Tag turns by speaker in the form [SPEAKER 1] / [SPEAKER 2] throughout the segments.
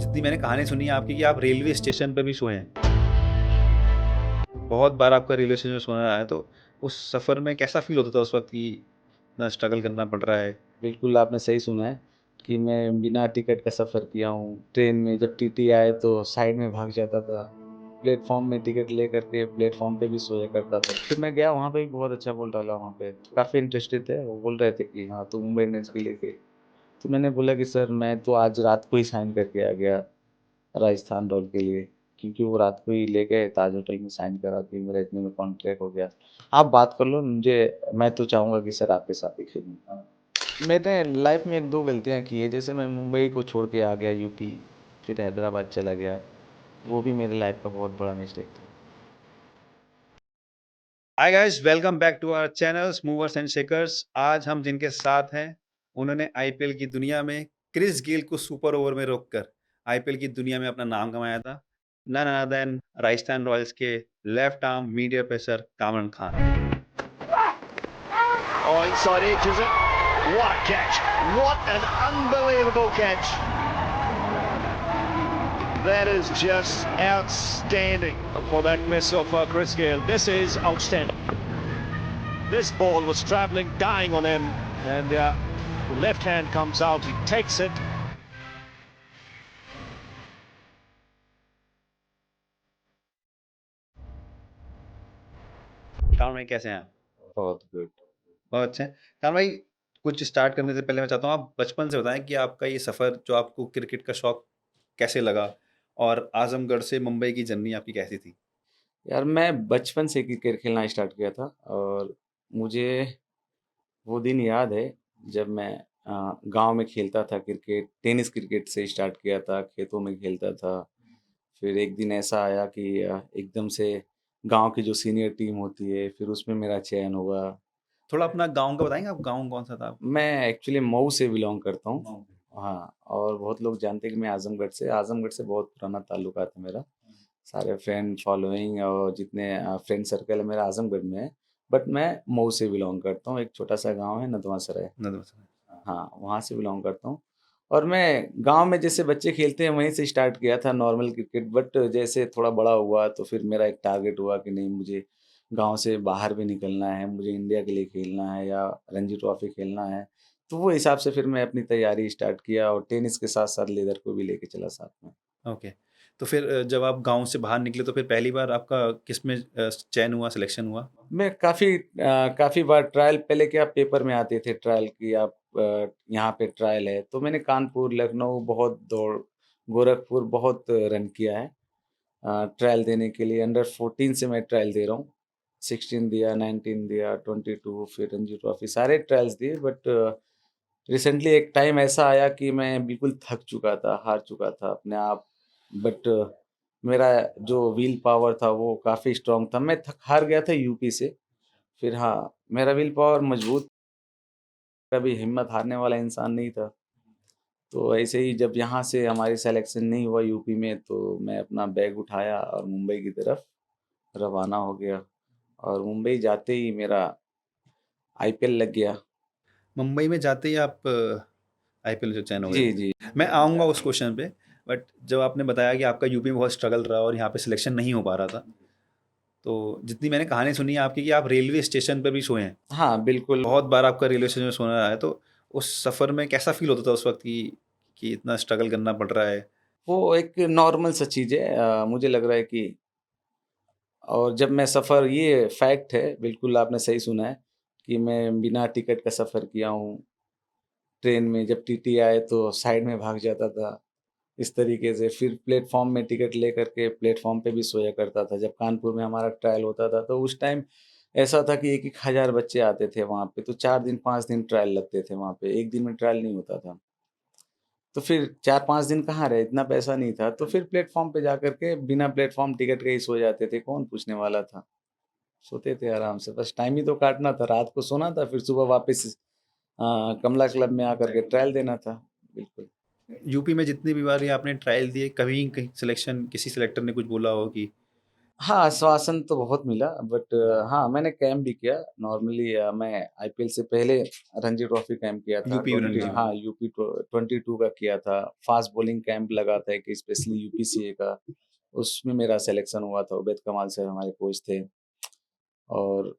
[SPEAKER 1] जितनी मैंने कहानी सुनी है आपकी कि आप रेलवे स्टेशन पे भी सोए हैं। बहुत बार आपका रेलवे स्टेशन पे सोना आया, तो उस सफ़र में कैसा फ़ील होता था उस वक़्त कि इतना स्ट्रगल करना पड़ रहा है?
[SPEAKER 2] बिल्कुल, आपने सही सुना है कि मैं बिना टिकट का सफ़र किया हूँ। ट्रेन में जब टीटी आए तो साइड में भाग जाता था। प्लेटफ़ॉर्म में टिकट लेकर के प्लेटफ़ॉर्म पे भी सोया करता था। फिर मैं गया वहाँ पे भी बहुत अच्छा बोल डाला वहाँ पे। काफ़ी इंटरेस्टेड थे, वो बोल रहे थे कि हाँ, तू मुंबई इंडियंस के लिए खेल। तो मैंने बोला कि सर मैं तो आज रात को ही साइन करके आ गया राजस्थान रॉयल के लिए, क्योंकि वो रात को ही ले गए ताज होटल में साइन करा के मेरा इतने में कॉन्ट्रैक्ट हो गया। आप बात कर लो मैं तो चाहूँगा कि सर आपके साथ ही खेलूँ। मैंने लाइफ में 1-2 गलतियाँ की हैं, जैसे मैं मुंबई को छोड़ के आ गया यूपी, फिर हैदराबाद चला गया। वो भी मेरी लाइफ का बहुत बड़ा मिस्टेक था।
[SPEAKER 1] Hi guys, welcome back to our channel movers and shakers. आज हम जिनके साथ हैं, उन्होंने आईपीएल की दुनिया में क्रिस गेल को सुपर ओवर में रोककर आईपीएल की दुनिया में अपना नाम कमाया था। None other than Rajasthan Royals के left arm medium pacer Kamran Khan.
[SPEAKER 3] Oh, inside edge, is it? What a catch! What an unbelievable catch! That is just outstanding. For that miss of Chris Gayle, this is outstanding. This ball was travelling, dying on him, and the left hand comes out. He takes it.
[SPEAKER 1] Kamran भाई कैसे हैं आप?
[SPEAKER 2] बहुत good.
[SPEAKER 1] बहुत अच्छे हैं। कामरान भाई, कुछ स्टार्ट करने से पहले मैं चाहता हूँ आप बचपन से बताएं कि आपका ये सफ़र जो आपको क्रिकेट का शौक कैसे लगा, और आजमगढ़ से मुंबई की जर्नी आपकी कैसी थी?
[SPEAKER 2] यार मैं बचपन से क्रिकेट खेलना स्टार्ट किया था और मुझे वो दिन याद है जब मैं गाँव में खेलता था क्रिकेट, टेनिस क्रिकेट से स्टार्ट किया था, खेतों में खेलता था। फिर एक दिन ऐसा आया कि एकदम से गाँव की जो सीनियर टीम होती है, फिर उसमें मेरा चयन हुआ।
[SPEAKER 1] थोड़ा अपना गाँव का बताएंगे, आप गाँव कौन सा था आपका?
[SPEAKER 2] मैं एक्चुअली मऊ से बिलॉन्ग करता हूँ।
[SPEAKER 1] मऊ।
[SPEAKER 2] हाँ, और बहुत लोग जानते हैं कि मैं आज़मगढ़ से बहुत पुराना ताल्लुकात है मेरा। सारे फ्रेंड फॉलोइंग और जितने फ्रेंड सर्कल है मेरा आज़मगढ़ में है। बट मैं मऊ से बिलॉन्ग करता हूँ, एक छोटा-सा गाँव है नदवां सराय।
[SPEAKER 1] नदवा।
[SPEAKER 2] हाँ, वहाँ से बिलॉन्ग करता हूँ। और मैं गाँव में जैसे बच्चे खेलते हैं वहीं से स्टार्ट किया था नॉर्मल क्रिकेट, बट जैसे थोड़ा बड़ा हुआ तो फिर मेरा एक टारगेट हुआ कि नहीं, मुझे गाँव से बाहर भी निकलना है, मुझे इंडिया के लिए खेलना है या रणजी ट्रॉफी खेलना है। तो वो हिसाब से फिर मैं अपनी तैयारी स्टार्ट किया और टेनिस के साथ-साथ लेदर को भी लेके चला साथ में।
[SPEAKER 1] ओके। तो फिर जब आप गाँव से बाहर निकले तो फिर पहली बार आपका किसमें चयन हुआ, सिलेक्शन हुआ?
[SPEAKER 2] मैं काफ़ी बार ट्रायल, पहले क्या पेपर में आते थे ट्रायल कि आप यहाँ पे ट्रायल है, तो मैंने कानपुर, लखनऊ बहुत दौड़, गोरखपुर बहुत रन किया है ट्रायल देने के लिए। अंडर 14 से मैं ट्रायल दे रहा हूँ। 16 दिया, 19 दिया, 22 फिर रणजी ट्रॉफी सारे ट्रायल्स दिए, बट रिसेंटली एक टाइम ऐसा आया कि मैं बिल्कुल थक चुका था, हार चुका था अपने आप। बट मेरा जो विल पावर था वो काफ़ी स्ट्रॉन्ग था। मैं थक हार गया था यूपी से। फिर हाँ, मेरा विल पावर मजबूत, कभी हिम्मत हारने वाला इंसान नहीं था। तो ऐसे ही जब यहाँ से हमारी सिलेक्शन नहीं हुआ यूपी में, तो मैं अपना बैग उठाया और मुंबई की तरफ रवाना हो गया। और मुंबई जाते ही मेरा आईपीएल लग गया।
[SPEAKER 1] मुंबई में जाते ही आप आईपीएल से चयन हो गए।
[SPEAKER 2] जी, जी।
[SPEAKER 1] मैं आऊँगा उस क्वेश्चन पे, बट जब आपने बताया कि आपका यूपी में बहुत स्ट्रगल रहा और यहाँ पे सिलेक्शन नहीं हो पा रहा था, तो जितनी मैंने कहानी सुनी है आपकी कि आप रेलवे स्टेशन पे भी सोए हैं।
[SPEAKER 2] हाँ, बिल्कुल।
[SPEAKER 1] बहुत बार आपका रेलवे स्टेशन पे सोना आया, तो उस सफ़र में कैसा फ़ील होता था उस वक़्त कि इतना स्ट्रगल करना पड़ रहा है?
[SPEAKER 2] वो एक नॉर्मल सा चीज़ है, मुझे लग रहा है कि और जब मैं सफ़र, ये फैक्ट है, बिल्कुल आपने सही सुना है कि मैं बिना टिकट का सफ़र किया हूँ। ट्रेन में जब टीटी आए तो साइड में भाग जाता था, इस तरीके से। फिर प्लेटफ़ॉर्म में टिकट लेकर के प्लेटफ़ॉर्म पे भी सोया करता था। जब कानपुर में हमारा ट्रायल होता था तो उस टाइम ऐसा था कि 1-1 हज़ार बच्चे आते थे वहाँ पे, तो 4 दिन 5 दिन ट्रायल लगते थे वहाँ पे, 1 दिन में ट्रायल नहीं होता था। तो फिर 4-5 दिन कहाँ रहे, इतना पैसा नहीं था, तो फिर प्लेटफ़ॉर्म पे जाकर के बिना प्लेटफ़ॉर्म टिकट के ही सो जाते थे, कौन पूछने वाला था। सोते थे आराम से, बस टाइम ही तो काटना था, रात को सोना था, फिर सुबह वापस कमला क्लब में आकर के ट्रायल देना था। बिल्कुल।
[SPEAKER 1] यूपी में जितनी भी बार ये आपने ट्रायल दिए, कभी कहीं सिलेक्शन किसी सिलेक्टर ने कुछ बोला हो कि
[SPEAKER 2] हाँ, आश्वासन तो बहुत मिला बट हाँ, मैंने कैंप भी किया। नॉर्मली मैं आईपीएल से पहले रणजी ट्रॉफी कैंप किया था।
[SPEAKER 1] यूपी
[SPEAKER 2] 20
[SPEAKER 1] रणजी।
[SPEAKER 2] हाँ, यूपी 22 का किया था। फास्ट बॉलिंग कैंप लगा था एक स्पेशली यूपीसीए का। उसमें मेरा सिलेक्शन हुआ था। उबैद कमाल सर हमारे कोच थे और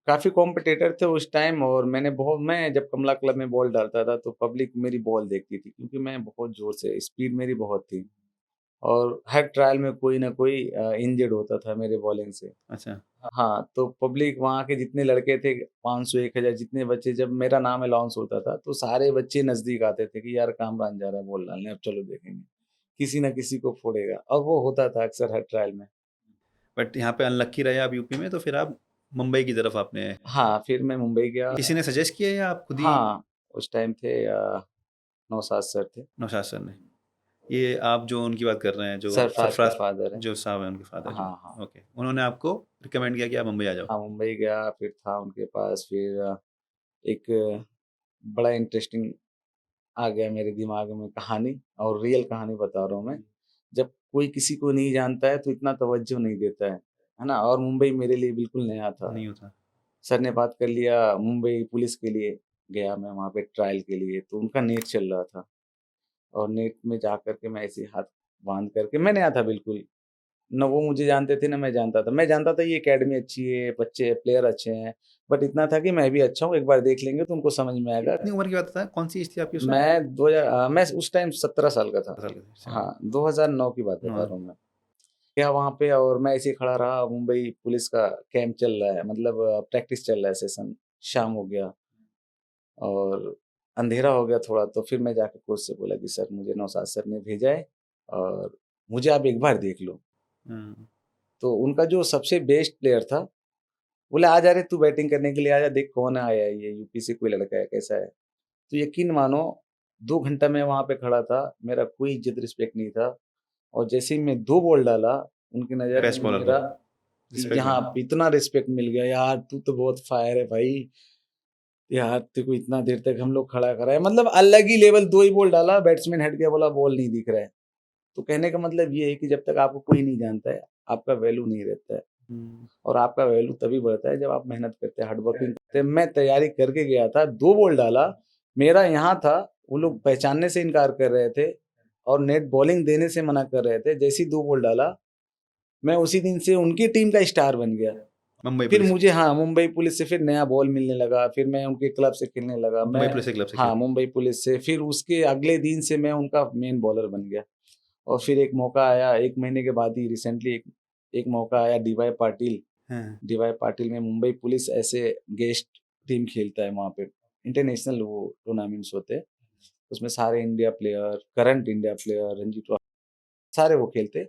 [SPEAKER 2] काफ़ी कॉम्पिटिटर थे उस टाइम और मैं जब कमला क्लब में बॉल डालता था तो पब्लिक मेरी बॉल देखती थी क्योंकि मैं बहुत ज़ोर से स्पीड मेरी बहुत थी और हर ट्रायल में कोई ना कोई इंजर्ड होता था मेरे बॉलिंग से।
[SPEAKER 1] अच्छा।
[SPEAKER 2] हाँ, तो पब्लिक वहाँ के जितने लड़के थे 500 1000 जितने बच्चे जब मेरा नाम अनाउंस होता था तो सारे बच्चे नज़दीक आते थे कि यार कामरान जा रहा है बॉल डालने अब चलो देखेंगे। किसी ना किसी को फोड़ेगा और वो होता था अक्सर हर ट्रायल में।
[SPEAKER 1] बट यहाँ पे अनलक्की रहे आप यूपी में, तो फिर आप मुंबई की तरफ आपने,
[SPEAKER 2] हाँ, फिर मैं मुंबई गया।
[SPEAKER 1] किसी ने सजेस्ट किया या आप खुद ही?
[SPEAKER 2] हाँ, उस टाइम थे नौशाद सर थे।
[SPEAKER 1] नौशाद सर ने? ये आप जो उनकी बात कर रहे हैं, जो
[SPEAKER 2] सरफराज के
[SPEAKER 1] सरफराज,
[SPEAKER 2] फादर हैं।
[SPEAKER 1] जो साहब हैं, उनके फादर जो,
[SPEAKER 2] हाँ, हाँ।
[SPEAKER 1] ओके, उन्होंने आपको रिकमेंड किया कि आप मुंबई आ जाओ।
[SPEAKER 2] हाँ, मुंबई गया फिर था उनके पास फिर एक बड़ा इंटरेस्टिंग आ गया मेरे दिमाग में कहानी और रियल कहानी बता रहा हूँ मैं। जब कोई किसी को नहीं जानता है तो इतना तवज्जो नहीं देता है ना? और मुंबई मेरे लिए बिल्कुल नया था।
[SPEAKER 1] नहीं होता।
[SPEAKER 2] सर ने बात कर लिया मुंबई पुलिस के लिए गया मैं वहाँ पे ट्रायल के लिए, तो उनका नेट चल रहा था और नेट में जा कर के मैं ऐसे हाथ बाँध करके मैं नया था बिल्कुल। ना वो मुझे जानते थे, ना मैं जानता था। मैं जानता था ये अकेडमी अच्छी है, बच्चे प्लेयर अच्छे हैं, बट इतना था कि मैं भी अच्छा हूँ, एक बार देख लेंगे तो उनको समझ में आएगा।
[SPEAKER 1] कितनी उम्र की बात था? कौन सी एज थी आपकी उस वक्त?
[SPEAKER 2] मैं उस टाइम 17 साल का था।
[SPEAKER 1] 17 साल के थे, चलो।
[SPEAKER 2] हाँ, 2009 की बात बता रहा हूँ मैं। गया वहाँ पे और मैं ऐसे ही खड़ा रहा, मुंबई पुलिस का कैंप चल रहा है, मतलब प्रैक्टिस चल रहा है सेशन, शाम हो गया और अंधेरा हो गया थोड़ा, तो फिर मैं जाके कोच से बोला कि सर मुझे नौशाद सर ने भेजा है और मुझे आप एक बार देख लो।
[SPEAKER 1] हम्म।
[SPEAKER 2] तो उनका जो सबसे बेस्ट प्लेयर था, बोले आ जा रे तू बैटिंग करने के लिए आ जा, देख कौन आया है ये यूपी से कोई लड़का है, कैसा है। तो यकीन मानो 2 घंटा मैं वहाँ पे खड़ा था, मेरा कोई इज़्ज़त रिस्पेक्ट नहीं था और जैसे ही मैं 2 बॉल डाला, उनकी नज़र
[SPEAKER 1] बेस्ट
[SPEAKER 2] में
[SPEAKER 1] बॉलर
[SPEAKER 2] मेरा
[SPEAKER 1] को रिस्पेक्ट
[SPEAKER 2] यहाँ
[SPEAKER 1] मिला।
[SPEAKER 2] इतना रिस्पेक्ट मिल गया, यार तू तो बहुत फायर है भाई, यार तेरे को इतना देर तक हम लोग खड़ा करा है, मतलब अलग ही लेवल। 2 ही बॉल डाला, बैट्समैन हट गया, बोला बॉल नहीं दिख रहा है। तो कहने का मतलब ये है कि जब तक आपको कोई नहीं जानता है, आपका वैल्यू नहीं रहता है
[SPEAKER 1] हम्म।
[SPEAKER 2] और आपका वैल्यू तभी बढ़ता है जब आप मेहनत करते हैं, हार्ड वर्किंग करते हैं। मैं तैयारी करके गया था, 2 बॉल डाला, मेरा यहाँ था, वो लोग पहचानने से इनकार कर रहे थे और नेट बॉलिंग देने से मना कर रहे थे। जैसे ही 2 बॉल डाला, मैं उसी दिन से उनकी टीम का स्टार बन गया।
[SPEAKER 1] मुंबई
[SPEAKER 2] फिर
[SPEAKER 1] पुलिस।
[SPEAKER 2] मुझे हाँ, मुंबई पुलिस से फिर नया बॉल मिलने लगा, फिर मैं उनके क्लब से खेलने लगा।
[SPEAKER 1] मुंबई पुलिस के क्लब से
[SPEAKER 2] हाँ,
[SPEAKER 1] खेले।
[SPEAKER 2] मुंबई पुलिस से, फिर उसके अगले दिन से मैं उनका मेन बॉलर बन गया और फिर एक मौका आया, 1 महीने के बाद ही रिसेंटली एक एक मौका आया
[SPEAKER 1] हाँ।
[SPEAKER 2] डीवाई पाटिल में मुंबई पुलिस ऐसे गेस्ट टीम खेलता है वहाँ पे, इंटरनेशनल वो टूर्नामेंट्स होते हैं, उसमें सारे India player, current India player, Ranji trophy सारे वो खेलते हैं।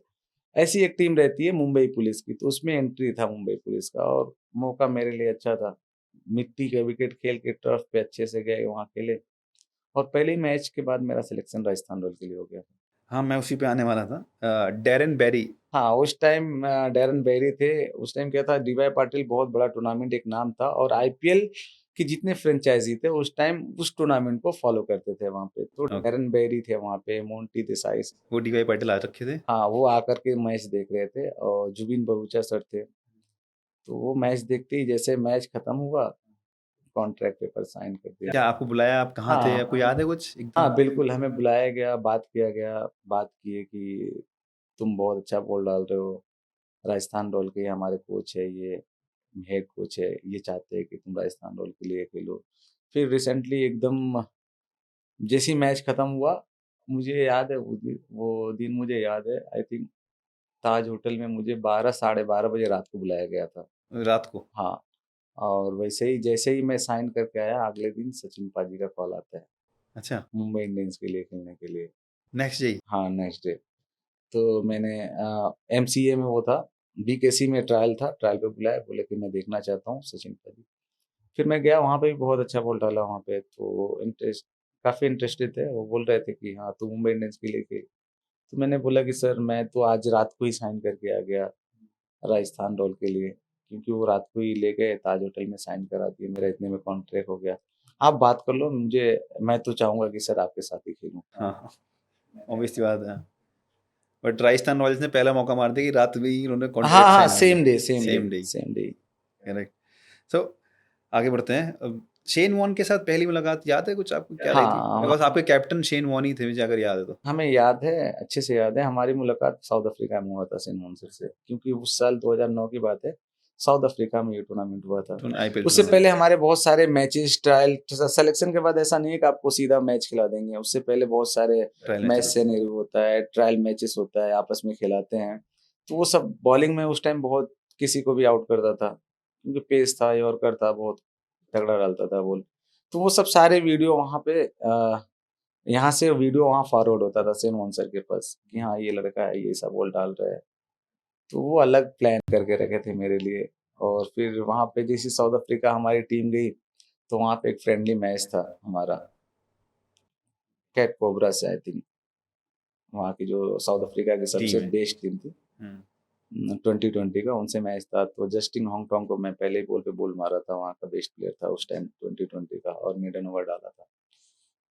[SPEAKER 2] ऐसी एक टीम रहती है मुंबई पुलिस की, तो उसमें एंट्री था मुंबई पुलिस का और मौका मेरे लिए अच्छा था। मिट्टी के विकेट खेल के टर्फ पे अच्छे से गए, वहाँ खेले और पहले ही मैच के बाद मेरा सिलेक्शन राजस्थान रॉयल के लिए हो गया।
[SPEAKER 1] हाँ, मैं उसी पे आने वाला था। Darren Berry.
[SPEAKER 2] हाँ, उस टाइम डैरेन बेरी थे, उस टाइम क्या था, डीवाई पाटिल बहुत बड़ा टूर्नामेंट एक नाम था और आईपीएल के जितने फ्रेंचाइजी थे उस टाइम उस टूर्नामेंट को फॉलो करते थे वहाँ पे। तो
[SPEAKER 1] ओके।
[SPEAKER 2] डैरेन बेरी थे वहाँ पे, मोंटी देसाई।
[SPEAKER 1] वो डीवाई पाटिल आ रखे थे।
[SPEAKER 2] हाँ, वो आकर के मैच देख रहे थे और जुबिन भरूचा सर थे। तो वो मैच देखते ही जैसे मैच खत्म हुआ, कॉन्ट्रैक्ट पेपर साइन कर दिया।
[SPEAKER 1] क्या आपको बुलाया? आप कहाँ थे? आपको
[SPEAKER 2] हाँ,
[SPEAKER 1] याद है कुछ एकदम?
[SPEAKER 2] हाँ, बिल्कुल हमें बुलाया गया, बात किया गया, बात किए कि तुम बहुत अच्छा बॉल डाल रहे हो, राजस्थान रॉयल के हमारे कोच है, ये हेड कोच है, ये चाहते हैं कि तुम राजस्थान रॉयल के लिए खेलो। फिर रिसेंटली एकदम जैसे ही मैच खत्म हुआ, मुझे याद है वो दिन मुझे याद है, आई थिंक ताज होटल में मुझे 12 साढ़े 12 बजे रात को बुलाया गया था।
[SPEAKER 1] रात को?
[SPEAKER 2] हाँ, और वैसे ही जैसे ही मैं साइन करके आया, अगले दिन सचिन पाजी का कॉल आता है,
[SPEAKER 1] अच्छा।
[SPEAKER 2] मुंबई इंडियंस के लिए खेलने के लिए।
[SPEAKER 1] Next day?
[SPEAKER 2] हाँ, नेक्स्ट डे। तो मैंने एमसीए में वो था, बीकेसी में ट्रायल था, ट्रायल पे बुलाया, बोले कि मैं देखना चाहता हूँ सचिन पाजी। फिर मैं गया, वहाँ पे भी बहुत अच्छा बॉल डाला वहाँ पे, तो काफ़ी इंटरेस्टेड थे। वो बोल रहे थे कि हाँ, तू मुंबई इंडियंस के लिए खेल। तो मैंने बोला कि सर मैं तो आज रात को ही साइन करके आ गया राजस्थान रॉयल के लिए, क्योंकि वो रात को ही ले गए ताज होटल में साइन करा दिए, मेरा इतने में कॉन्ट्रैक्ट हो गया। आप बात कर लो, मैं तो चाहूँगा कि सर आपके साथ ही खेलूँ।
[SPEAKER 1] हाँ, हाँ, ऑब्वियस सी बात है। बट राजस्थान रॉयल्स ने पहला मौका मार दिया कि रात में ही उन्होंने
[SPEAKER 2] हाँ
[SPEAKER 1] कॉन्ट्रैक्ट
[SPEAKER 2] हाँ,
[SPEAKER 1] साइन कर
[SPEAKER 2] सेम
[SPEAKER 1] दिया।
[SPEAKER 2] Day same day.
[SPEAKER 1] करेक्ट। सो आगे बढ़ते हैं। अब शेन वॉर्न के साथ पहली मुलाकात याद है कुछ आपको, क्या रही थी?
[SPEAKER 2] हाँ,
[SPEAKER 1] बिकॉज़ आपके कैप्टन शेन वॉर्न ही थे मुझे अगर याद है तो।
[SPEAKER 2] हमें याद है, अच्छे से याद है, हमारी मुलाकात साउथ अफ्रीका में हुआ था सेन मॉन्सर से, क्योंकि उस साल 2009 की बात है, साउथ अफ्रीका में ये टूर्नामेंट हुआ था।
[SPEAKER 1] आईपीएल
[SPEAKER 2] उससे
[SPEAKER 1] टूर्नामेंट।
[SPEAKER 2] पहले हमारे बहुत सारे मैचेस, ट्रायल सिलेक्शन के बाद ऐसा नहीं है कि आपको सीधा मैच खिला देंगे, उससे पहले बहुत सारे
[SPEAKER 1] ट्रायल
[SPEAKER 2] मैच
[SPEAKER 1] मैचेस।
[SPEAKER 2] सिनेरियो होता है, ट्रायल मैचेस होता है, आपस में खिलाते हैं। तो वो सब बॉलिंग में उस टाइम बहुत किसी को भी आउट करता था, क्योंकि पेस था, यॉर्कर था, बहुत तगड़ा डालता था बॉल। तो वो सब सारे वीडियो वहाँ पे यहाँ से वीडियो वहाँ फॉरवर्ड होता था सेन वॉन सर के पास कि हाँ ये लड़का है, ये सब बॉल डाल रहा है। तो वो अलग प्लान करके रखे थे मेरे लिए। और फिर वहाँ पे जैसे साउथ अफ्रीका हमारी टीम गई, तो वहाँ पे एक फ्रेंडली मैच था हमारा, कैट कोबरा से, आई थिंक वहाँ की जो साउथ अफ्रीका की सबसे
[SPEAKER 1] टीम है।
[SPEAKER 2] बेस्ट टीम थी,
[SPEAKER 1] हुँ।
[SPEAKER 2] 2020 का, उनसे मैच था। तो जस्टिन होंगटोंग को मैं पहले ही बॉल पे बॉल मारा था, वहाँ का बेस्ट प्लेयर था उस टाइम 2020 का, और मेडन ओवर डाला था।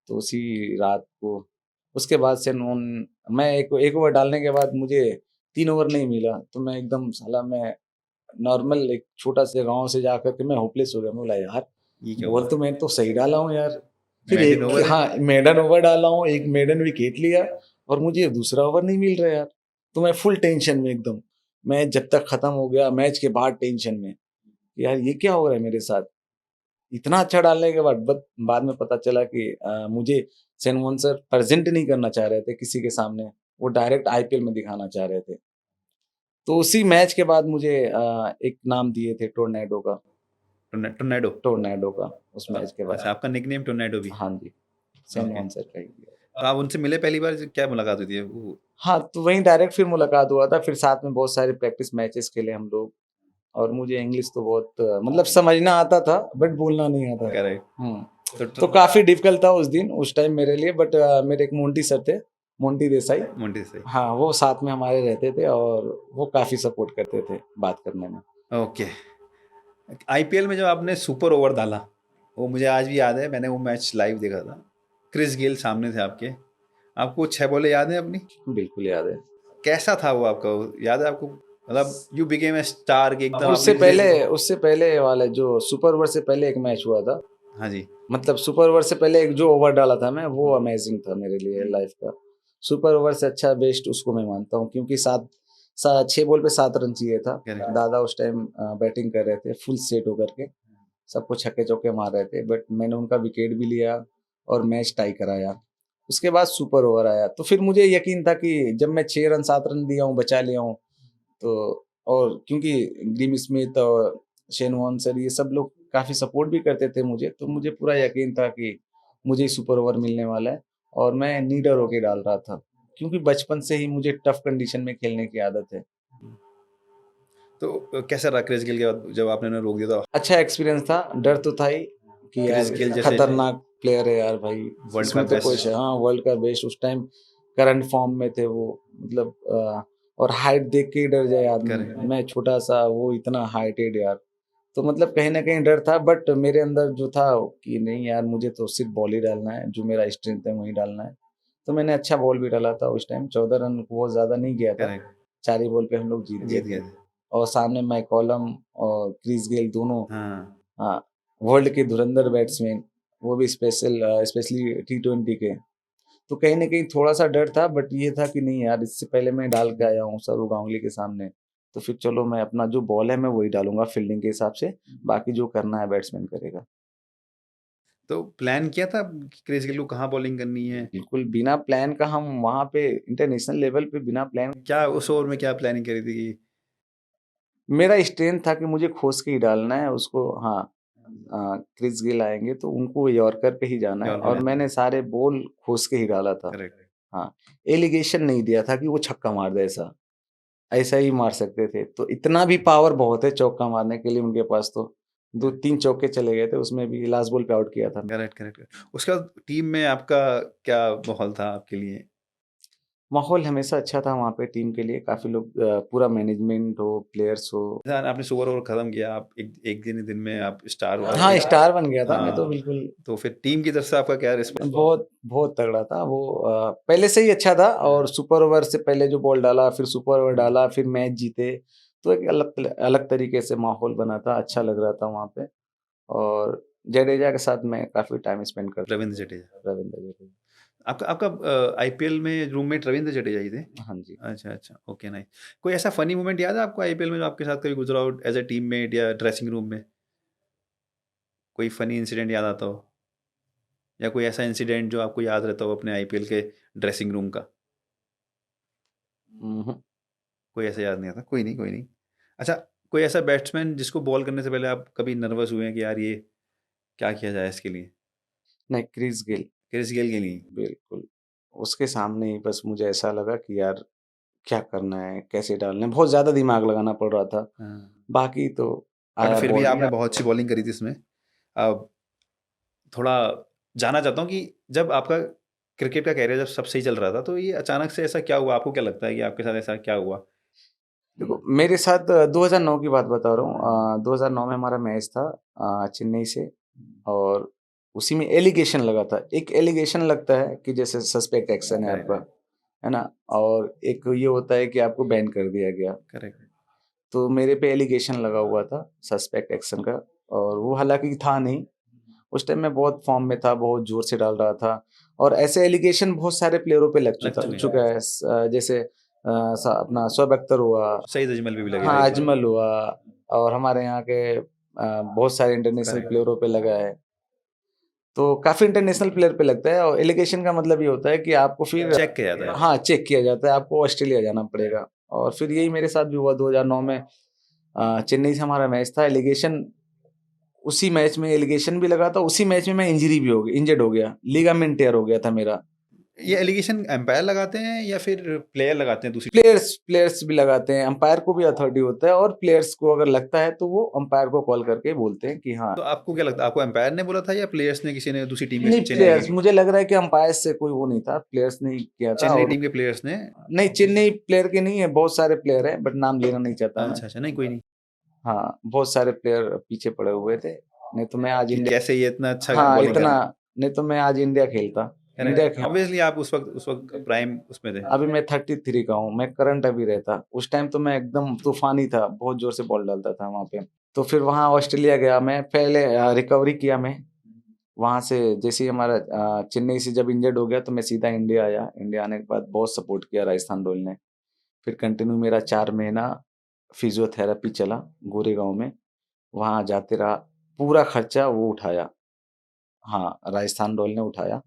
[SPEAKER 2] तो उसी रात को, उसके बाद से मैं एक ओवर डालने के बाद मुझे 3 ओवर नहीं मिला, तो मैं एकदम साला मैं नॉर्मल एक छोटा से गाँव से जाकर के मैं होपलेस हो गया। मैं बोला यार
[SPEAKER 1] ये क्या
[SPEAKER 2] बॉल
[SPEAKER 1] हुआ?
[SPEAKER 2] तो मैं तो सही डाला हूँ यार। फिर
[SPEAKER 1] मेडन
[SPEAKER 2] एक
[SPEAKER 1] ओवर है?
[SPEAKER 2] हाँ, मेडन ओवर डाला हूँ, एक मेडन विकेट लिया, और मुझे दूसरा ओवर नहीं मिल रहा यार। तो मैं फुल टेंशन में एकदम, मैच जब तक खत्म हो गया, मैच के बाद टेंशन में, यार ये क्या हो रहा है मेरे साथ। इतना अच्छा डालने के बाद में पता चला कि मुझे सेन वॉन सर प्रेजेंट नहीं करना चाह रहे थे किसी के सामने, वो डायरेक्ट आईपीएल में दिखाना चाह रहे थे। तो उसी मैच के बाद मुझे एक नाम दिए थे
[SPEAKER 1] टोर्नेडो।
[SPEAKER 2] टोर्नेडो का, उस मैच के बाद।
[SPEAKER 1] अच्छा, आपका निकनेम टोर्नेडो भी है।
[SPEAKER 2] हाँ जी, सेन
[SPEAKER 1] ओके।
[SPEAKER 2] वॉन सर का ही दिया।
[SPEAKER 1] तो आप उनसे मिले पहली बार, क्या मुलाकात हुई थी? वो
[SPEAKER 2] हाँ, तो वहीं डायरेक्ट फिर मुलाकात हुआ था, फिर साथ में बहुत सारे प्रैक्टिस मैचेस खेले हम लोग। और मुझे इंग्लिश तो बहुत मतलब समझना आता था, बट बोलना नहीं आता।
[SPEAKER 1] करेक्ट।
[SPEAKER 2] तो काफी डिफिकल्ट था उस टाइम मेरे लिए, बट मेरे एक मोंटी सर थे, मोंटी देसाई।
[SPEAKER 1] मोंटी से।
[SPEAKER 2] हाँ, वो साथ में हमारे रहते थे, और वो काफी सपोर्ट करते थे बात करने में।
[SPEAKER 1] ओके। आईपीएल में जब आपने सुपर ओवर डाला, वो मुझे आज भी याद है, मैंने वो मैच लाइव देखा था। क्रिस गेल सामने थे आपके। आपको 6 बॉलें याद हैं अपनी?
[SPEAKER 2] बिल्कुल याद है।
[SPEAKER 1] कैसा था वो आपका? याद है आपको? मतलब यू बिकेम ए स्टार कि एकदम आपने
[SPEAKER 2] उससे पहले वाले जो सुपर ओवर से पहले एक मैच हुआ था,
[SPEAKER 1] हाँ जी।
[SPEAKER 2] मतलब सुपर ओवर से पहले एक जो ओवर डाला था मैं, वो अमेजिंग था मेरे लिए लाइफ का। सुपर ओवर से अच्छा बेस्ट उसको मैं मानता हूँ, क्योंकि 6 बॉल पे 7 रन चाहिए था।
[SPEAKER 1] Correct.
[SPEAKER 2] दादा उस टाइम बैटिंग कर रहे थे फुल सेट होकर के, सबको छक्के चौके मार रहे थे, बट मैंने उनका विकेट भी लिया और मैच टाई कराया। उसके बाद सुपर ओवर आया, तो फिर मुझे यकीन था कि जब मैं 6 रन 7 रन दिया हूँ, बचा लिया हूँ, तो और क्योंकि ग्रीम स्मिथ और शेन वॉन सर ये सब लोग काफी सपोर्ट भी करते थे मुझे, तो मुझे पूरा यकीन था कि मुझे ही सुपर ओवर मिलने वाला है। और मैं नीडर होके डाल रहा था, क्योंकि बचपन से ही मुझे टफ कंडीशन में खेलने की आदत है।
[SPEAKER 1] तो कैसा रहा क्रिस गेल के बाद जब आपने उन्हें रोक दिया था?
[SPEAKER 2] अच्छा एक्सपीरियंस था, डर तो था ही कि
[SPEAKER 1] क्रिस गेल
[SPEAKER 2] यार
[SPEAKER 1] जैसे
[SPEAKER 2] खतरनाक प्लेयर है यार भाई,
[SPEAKER 1] वर्ल्ड का
[SPEAKER 2] इसमें तो कोई
[SPEAKER 1] बेस्ट।
[SPEAKER 2] हाँ, वर्ल्ड का बेस्ट, उस टाइम करंट फॉर्म में थे वो, मतलब और हाइट देख के ही डर जाए आदमी।
[SPEAKER 1] Correct.
[SPEAKER 2] मैं छोटा सा, वो इतना हाइटेड यार, तो मतलब कहीं ना कहीं डर था, बट मेरे अंदर जो था कि नहीं यार, मुझे तो सिर्फ बॉल ही डालना है, जो मेरा स्ट्रेंथ है वही डालना है। तो मैंने अच्छा बॉल भी डाला था उस टाइम, 14 रन बहुत ज्यादा नहीं गया था,
[SPEAKER 1] करेक्ट।
[SPEAKER 2] 4 ही बॉल पे हम लोग जीत गए
[SPEAKER 1] जीत
[SPEAKER 2] थे।
[SPEAKER 1] गए थे।
[SPEAKER 2] और सामने मैकॉलम और क्रिस गेल दोनों,
[SPEAKER 1] हाँ।
[SPEAKER 2] हाँ, वर्ल्ड के धुरंधर बैट्समैन, वो भी स्पेशली T20 के। तो कहीं ना कहीं थोड़ा सा डर था, बट ये था कि नहीं यार, इससे पहले मैं डाल के आया हूँ सौरव गांगुली के सामने, तो फिर चलो मैं अपना जो बॉल है मैं वही डालूंगा फील्डिंग के हिसाब से, बाकी जो करना है बैट्समैन करेगा।
[SPEAKER 1] तो प्लान किया था कि क्रिस गेल को कहाँ बॉलिंग करनी है?
[SPEAKER 2] बिल्कुल बिना प्लान का हम वहां पे इंटरनेशनल लेवल पे बिना प्लान,
[SPEAKER 1] क्या उस ओवर में क्या प्लानिंग करी थी कि
[SPEAKER 2] मेरा स्ट्रेंथ था कि मुझे खोस के ही डालना है उसको। हाँ, क्रिस गेल आएंगे तो उनको यॉर्कर पे ही जाना है,
[SPEAKER 1] यॉर्कर
[SPEAKER 2] और
[SPEAKER 1] पे?
[SPEAKER 2] मैंने सारे बॉल खोस के ही डाला था।
[SPEAKER 1] करेक्ट।
[SPEAKER 2] हाँ, एलिगेशन नहीं दिया था कि वो छक्का मार दे, ऐसा ऐसा ही मार सकते थे। तो इतना भी पावर बहुत है चौका मारने के लिए उनके पास, तो 2-3 चौके चले गए थे, उसमें भी लास्ट बॉल पे आउट किया था।
[SPEAKER 1] करेक्ट। उसके बाद टीम में आपका क्या माहौल था आपके लिए?
[SPEAKER 2] माहौल हमेशा अच्छा था वहाँ पे टीम के लिए, काफ़ी लोग पूरा मैनेजमेंट हो, प्लेयर्स हो।
[SPEAKER 1] जैसा आपने सुपर ओवर खत्म किया, आप एक दिन में आप स्टार हुआ
[SPEAKER 2] हाँ, स्टार बन गया था मैं तो
[SPEAKER 1] हाँ,
[SPEAKER 2] बिल्कुल।
[SPEAKER 1] तो फिर टीम की तरफ से आपका क्या रिस्पॉन्स?
[SPEAKER 2] बहुत बहुत तगड़ा था वो। पहले से ही अच्छा था और सुपर ओवर से पहले जो बॉल डाला, फिर सुपर ओवर डाला, फिर मैच जीते, तो एक अलग तरीके से माहौल बना था, अच्छा लग रहा था वहाँ पे। और जडेजा के साथ मैं काफ़ी टाइम स्पेंड करता
[SPEAKER 1] रविंद्र जडेजा।
[SPEAKER 2] था, रविंद्र जडेजा।
[SPEAKER 1] आपका आपका आईपीएल में रूममेट रविंद्र जडेजा ही थे?
[SPEAKER 2] हाँ जी।
[SPEAKER 1] अच्छा, अच्छा, ओके, नाइस। कोई ऐसा फनी मोमेंट याद है आपको आईपीएल में जो आपके साथ कभी गुज़रा हो एज़ अ टीममेट या ड्रेसिंग रूम में? कोई फनी इंसिडेंट याद आता हो? या कोई ऐसा इंसिडेंट जो आपको याद रहता हो अपने आईपीएल के ड्रेसिंग रूम का?
[SPEAKER 2] उहुँ।
[SPEAKER 1] कोई ऐसा याद नहीं आता? कोई नहीं, कोई नहीं। अच्छा, कोई ऐसा बैट्समैन जिसको बॉल करने से पहले आप कभी नर्वस हुए हैं कि यार ये क्या किया जाए इसके लिए?
[SPEAKER 2] नहीं, क्रिस गेल,
[SPEAKER 1] क्रिस गेल के लिए?
[SPEAKER 2] बिल्कुल। उसके सामने ही बस मुझे ऐसा लगा कि यार क्या करना है, कैसे डालना है, बहुत ज़्यादा दिमाग लगाना पड़ रहा था।
[SPEAKER 1] हाँ,
[SPEAKER 2] बाकी तो
[SPEAKER 1] बट
[SPEAKER 2] आया
[SPEAKER 1] फिर भी
[SPEAKER 2] बॉल।
[SPEAKER 1] आपने बहुत अच्छी बॉलिंग करी थी इसमें। अब थोड़ा जानना चाहता हूँ कि जब आपका क्रिकेट का कैरियर जब सब सही चल रहा था, तो ये अचानक से ऐसा क्या हुआ? आपको क्या लगता है कि आपके साथ ऐसा क्या हुआ?
[SPEAKER 2] देखो, मेरे साथ 2009 की बात बता रहा हूँ। 2009 में हमारा मैच था चेन्नई से, और उसी में एलिगेशन लगा था। एक एलिगेशन लगता है कि जैसे सस्पेक्ट एक्शन है
[SPEAKER 1] करेक्ट,
[SPEAKER 2] आपका, है ना? और एक ये होता है कि आपको बैन कर दिया गया।
[SPEAKER 1] करेक्ट।
[SPEAKER 2] तो मेरे पे एलिगेशन लगा हुआ था सस्पेक्ट एक्शन का, और वो हालाँकि था नहीं। उस टाइम मैं बहुत फॉर्म में था, बहुत ज़ोर से डाल रहा था, और ऐसे एलिगेशन बहुत सारे प्लेयरों पे
[SPEAKER 1] लग चुके हैं।
[SPEAKER 2] चुका है। जैसे अपना शोएब अख्तर हुआ,
[SPEAKER 1] सईद अजमल भी लगे
[SPEAKER 2] हाँ,
[SPEAKER 1] थे।
[SPEAKER 2] अजमल हुआ, और हमारे यहाँ के बहुत सारे इंटरनेशनल
[SPEAKER 1] करेक्ट।
[SPEAKER 2] प्लेयरों पे लगा है। तो काफ़ी इंटरनेशनल प्लेयर पे लगता है, और एलिगेशन का मतलब ये होता है कि आपको फिर
[SPEAKER 1] चेक किया जाता है।
[SPEAKER 2] हाँ, चेक किया जाता है, आपको ऑस्ट्रेलिया जाना पड़ेगा। और फिर यही मेरे साथ भी हुआ 2009 में। चेन्नई से हमारा मैच था, एलिगेशन उसी मैच में एलिगेशन भी लगा था, उसी मैच में मैं इंजर्ड हो गया, लिगामेंट टेयर हो गया था मेरा।
[SPEAKER 1] ये एलिगेशन एम्पायर लगाते हैं या फिर प्लेयर लगाते हैं दूसरी?
[SPEAKER 2] प्लेयर्स भी लगाते हैं, अंपायर को भी अथॉरिटी होता है, और प्लेयर्स को अगर लगता है तो वो अंपायर को कॉल करके बोलते हैं कि हाँ।
[SPEAKER 1] तो आपको क्या लगता है, आपको एम्पायर ने बोला था या प्लेयर्स ने, किसी ने दूसरी टीम के
[SPEAKER 2] नहीं,
[SPEAKER 1] चेन्नई
[SPEAKER 2] प्लेयर्स,
[SPEAKER 1] की?
[SPEAKER 2] मुझे लग रहा है कि अंपायर से कोई वो नहीं था, प्लेयर्स ने ही किया था।
[SPEAKER 1] चेन्नई
[SPEAKER 2] और
[SPEAKER 1] टीम के प्लेयर्स ने?
[SPEAKER 2] नहीं, चेन्नई प्लेयर के नहीं है, बहुत सारे प्लेयर हैं, बट नाम लेना नहीं चाहता मैं।
[SPEAKER 1] अच्छा, अच्छा, नहीं कोई नहीं।
[SPEAKER 2] हाँ, बहुत सारे प्लेयर पीछे पड़े हुए थे, नहीं तो मैं आज
[SPEAKER 1] कि
[SPEAKER 2] इंडिया,
[SPEAKER 1] कैसे ये इतना अच्छा
[SPEAKER 2] हाँ,
[SPEAKER 1] बॉलिंग कर
[SPEAKER 2] इतना,
[SPEAKER 1] रहे हैं।
[SPEAKER 2] नहीं तो मैं आज इंडिया खेलता। इंडिया खेल
[SPEAKER 1] ऑब्वियसली आप उस वक्त प्राइम उसमें थे।
[SPEAKER 2] अभी मैं 33 का हूँ, मैं करंट अभी रहता। उस टाइम तो मैं एकदम तूफ़ानी था, बहुत ज़ोर से बॉल डालता था वहाँ पे। तो फिर वहाँ ऑस्ट्रेलिया गया मैं, पहले रिकवरी किया मैं। वहाँ से जैसे ही हमारा चेन्नई से जब इंजर्ड हो गया, तो मैं सीधा इंडिया आया। इंडिया आने के बाद बहुत सपोर्ट किया राजस्थान रॉयल ने। फिर कंटिन्यू मेरा 4 महीना फिज़ियोथेरेपी चला गोरेगाँव में। वहाँ जाते रहा, पूरा खर्चा वो उठाया। हाँ, राजस्थान रॉयल ने उठाया।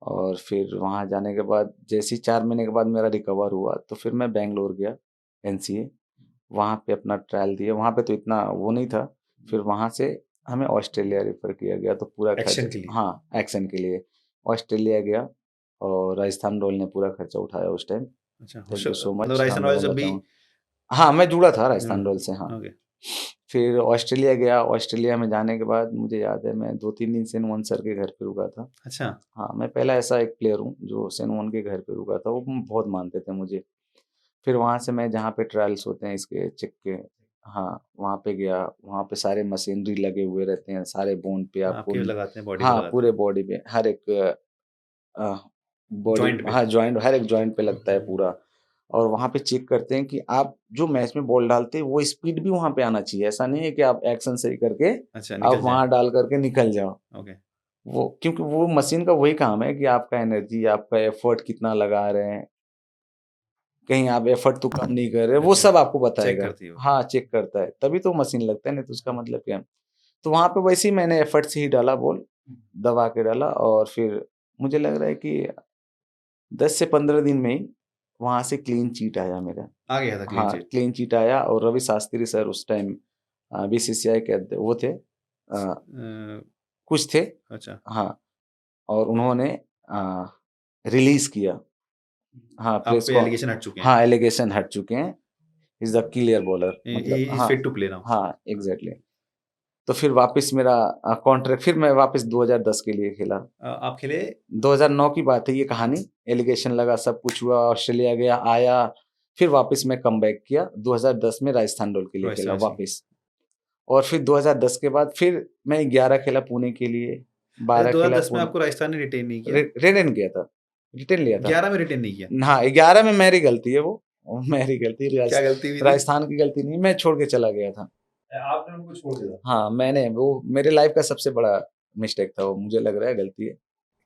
[SPEAKER 2] और फिर वहाँ जाने के बाद जैसे ही 4 महीने के बाद मेरा रिकवर हुआ, तो फिर मैं बैंगलोर गया एनसीए, वहाँ पे अपना ट्रायल दिया। वहाँ पे तो इतना वो नहीं था, फिर वहाँ से हमें ऑस्ट्रेलिया रेफ़र किया गया, तो पूरा खर्च,
[SPEAKER 1] एक्शन के लिए।
[SPEAKER 2] हाँ, एक्शन के लिए ऑस्ट्रेलिया गया, और राजस्थान रॉयल ने पूरा खर्चा उठाया उस टाइम।
[SPEAKER 1] अच्छा,
[SPEAKER 2] थैंक यू सो
[SPEAKER 1] मतलब
[SPEAKER 2] मच,
[SPEAKER 1] राजस्थान रॉयल्स जब
[SPEAKER 2] धन्यवाद
[SPEAKER 1] भी
[SPEAKER 2] चाहूँगा। हाँ, मैं जुड़ा था राजस्थान रॉयल से, हाँ।
[SPEAKER 1] ओके।
[SPEAKER 2] फिर ऑस्ट्रेलिया गया, ऑस्ट्रेलिया में जाने के बाद मुझे याद है मैं 2-3 दिन सेन वन सर के घर पे रुका था।
[SPEAKER 1] अच्छा।
[SPEAKER 2] हाँ, मैं पहला ऐसा एक प्लेयर हूँ जो सेन वन के घर पे रुका था, वो बहुत मानते थे मुझे। फिर वहाँ से मैं जहाँ पे ट्रायल्स होते हैं इसके चेक के, हाँ, वहाँ पे गया, वहाँ पे सारे मशीनरी लगे हुए रहते हैं, सारे बोन पे आपको,
[SPEAKER 1] आपके लगाते हैं, बॉडी पे
[SPEAKER 2] हाँ,
[SPEAKER 1] लगाते
[SPEAKER 2] पूरे
[SPEAKER 1] हैं।
[SPEAKER 2] बॉडी पे, हर एक अ, बॉडी,
[SPEAKER 1] जॉइंट पे।
[SPEAKER 2] हाँ, जॉइंट, हर एक जॉइंट पे लगता है पूरा। और वहाँ पे चेक करते हैं कि आप जो मैच में बॉल डालते हैं, वो स्पीड भी वहाँ पे आना चाहिए। ऐसा नहीं है कि आप एक्शन सही करके
[SPEAKER 1] अच्छा,
[SPEAKER 2] आप
[SPEAKER 1] निकल जाए।
[SPEAKER 2] वहाँ डाल करके निकल जाओ।
[SPEAKER 1] ओके।
[SPEAKER 2] वो क्योंकि वो मशीन का वही काम है कि आपका एनर्जी, आपका एफर्ट कितना लगा रहे हैं, कहीं आप एफर्ट तो कम नहीं कर रहे, वो
[SPEAKER 1] अच्छा,
[SPEAKER 2] सब आपको
[SPEAKER 1] चेक
[SPEAKER 2] बताएगा।
[SPEAKER 1] करती है वो।
[SPEAKER 2] हाँ, चेक करता है, तभी तो मशीन लगता है, नहीं तो उसका मतलब क्या है? तो वहाँ पे वैसे ही मैंने एफर्ट से ही डाला बॉल, दबा के डाला, और फिर मुझे लग रहा है कि 10 से 15 दिन में ही वहाँ से क्लीन चिट आया मेरा।
[SPEAKER 1] आ गया था क्लीन
[SPEAKER 2] हाँ,
[SPEAKER 1] चिट।
[SPEAKER 2] क्लीन चिट आया, और रवि शास्त्री सर उस टाइम बीसीसीआई के वो थे, कुछ थे,
[SPEAKER 1] अच्छा।
[SPEAKER 2] हाँ, और उन्होंने रिलीज़ किया। हाँ,
[SPEAKER 1] आप
[SPEAKER 2] प्रेस
[SPEAKER 1] पे
[SPEAKER 2] को,
[SPEAKER 1] एलिगेशन हट चुके हैं।
[SPEAKER 2] हाँ, एलिगेशन हट चुके हैं, he is the clear bowler,
[SPEAKER 1] he
[SPEAKER 2] मतलब
[SPEAKER 1] इज
[SPEAKER 2] हाँ,
[SPEAKER 1] फिट टू प्ले नाउ।
[SPEAKER 2] हाँ, एग्ज़ैक्टली। तो फिर वापस मेरा कॉन्ट्रैक्ट, फिर मैं वापस 2010 के लिए खेला।
[SPEAKER 1] आप खेले
[SPEAKER 2] 2009 की बात है ये कहानी। एलिगेशन लगा, सब कुछ हुआ, ऑस्ट्रेलिया गया, आया, फिर वापस मैं कमबैक किया। 2010 में राजस्थान रॉयल के लिए खेला
[SPEAKER 1] राजस्थान से।
[SPEAKER 2] वापस। और फिर 2010 के बाद फिर मैं 11 खेला पुणे के लिए, 12 खेला
[SPEAKER 1] 2010 में
[SPEAKER 2] पुणे,
[SPEAKER 1] आपको राजस्थान ने रिटेन नहीं किया,
[SPEAKER 2] रिटेन किया था, रिटेन लिया था।
[SPEAKER 1] 11 में रिटेन नहीं किया,
[SPEAKER 2] हाँ 11 में मेरी गलती है, वो मेरी गलती,
[SPEAKER 1] क्या गलती हुई थी?
[SPEAKER 2] राजस्थान की गलती नहीं, मैं छोड़ के चला गया था।
[SPEAKER 1] आपने उनको छोड़ दिया,
[SPEAKER 2] हाँ मैंने, वो मेरे लाइफ का सबसे बड़ा मिस्टेक था वो, मुझे लग रहा है गलती है।